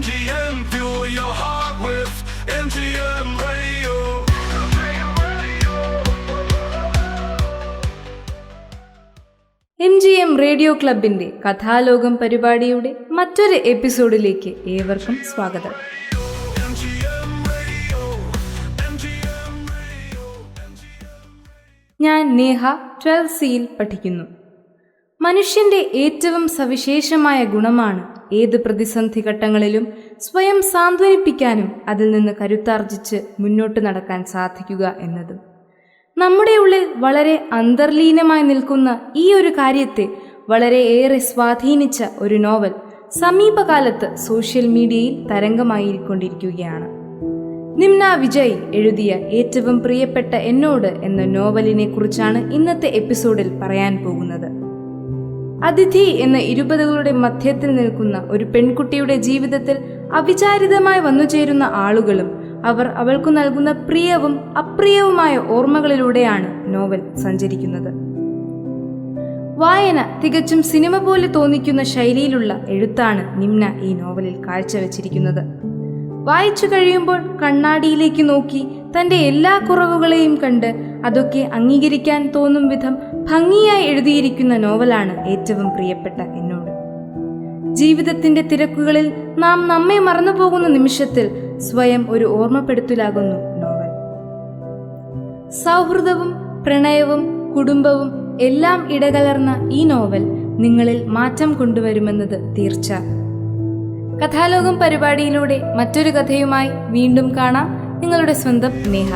MGM, fuel your heart with MGM Radio. MGM radio ക്ലബിന്റെ കഥാലോകം പരിപാടിയുടെ മറ്റൊരു എപ്പിസോഡിലേക്ക് ഏവർക്കും സ്വാഗതം. ഞാൻ നേഹ 12th സിയിൽ പഠിക്കുന്നു. മനുഷ്യന്റെ ഏറ്റവും സവിശേഷമായ ഗുണമാണ് ഏത് പ്രതിസന്ധി ഘട്ടങ്ങളിലും സ്വയം സാന്ത്വനിപ്പിക്കാനും അതിൽ നിന്ന് കരുത്താർജിച്ച് മുന്നോട്ട് നടക്കാൻ സാധിക്കുക എന്നത്. നമ്മുടെ ഉള്ളിൽ വളരെ അന്തർലീനമായി നിൽക്കുന്ന ഈ ഒരു കാര്യത്തെ വളരെയേറെ സ്വാധീനിച്ച ഒരു നോവൽ സമീപകാലത്ത് സോഷ്യൽ മീഡിയയിൽ തരംഗമായിക്കൊണ്ടിരിക്കുകയാണ്. നിമ്ന വിജയ് എഴുതിയ ഏറ്റവും പ്രിയപ്പെട്ട എന്നോട് എന്ന നോവലിനെ കുറിച്ചാണ് ഇന്നത്തെ എപ്പിസോഡിൽ പറയാൻ പോകുന്നത്. അതിഥി എന്ന 20കളുടെ മധ്യത്തിൽ നിൽക്കുന്ന ഒരു പെൺകുട്ടിയുടെ ജീവിതത്തിൽ അവിചാരിതമായി വന്നുചേരുന്ന ആളുകളും അവർ അവൾക്കു നൽകുന്ന പ്രിയവും അപ്രിയവുമായ ഓർമ്മകളിലൂടെയാണ് നോവൽ സഞ്ചരിക്കുന്നത്. വായന തികച്ചും സിനിമ പോലെ തോന്നിക്കുന്ന ശൈലിയിലുള്ള എഴുത്താണ് നിമ്ന ഈ നോവലിൽ കാഴ്ചവെച്ചിരിക്കുന്നത്. വായിച്ചു കഴിയുമ്പോൾ കണ്ണാടിയിലേക്ക് നോക്കി തൻ്റെ എല്ലാ കുറവുകളെയും കണ്ട് അതൊക്കെ അംഗീകരിക്കാൻ തോന്നും വിധം ഭംഗിയായി എഴുതിയിരിക്കുന്ന നോവലാണ് ഏറ്റവും പ്രിയപ്പെട്ട എന്നോട്. ജീവിതത്തിന്റെ തിരക്കുകളിൽ നാം നമ്മെ മറന്നുപോകുന്ന നിമിഷത്തിൽ സ്വയം ഒരു ഓർമ്മപ്പെടുത്തലാകുന്നു നോവൽ. സൗഹൃദവും പ്രണയവും കുടുംബവും എല്ലാം ഇടകലർന്ന ഈ നോവൽ നിങ്ങളിൽ മാറ്റം കൊണ്ടുവരുമെന്നത് തീർച്ച. കഥാലോകം പരിപാടിയിലൂടെ മറ്റൊരു കഥയുമായി വീണ്ടും കാണാം. നിങ്ങളുടെ സ്വന്തം നേഹ.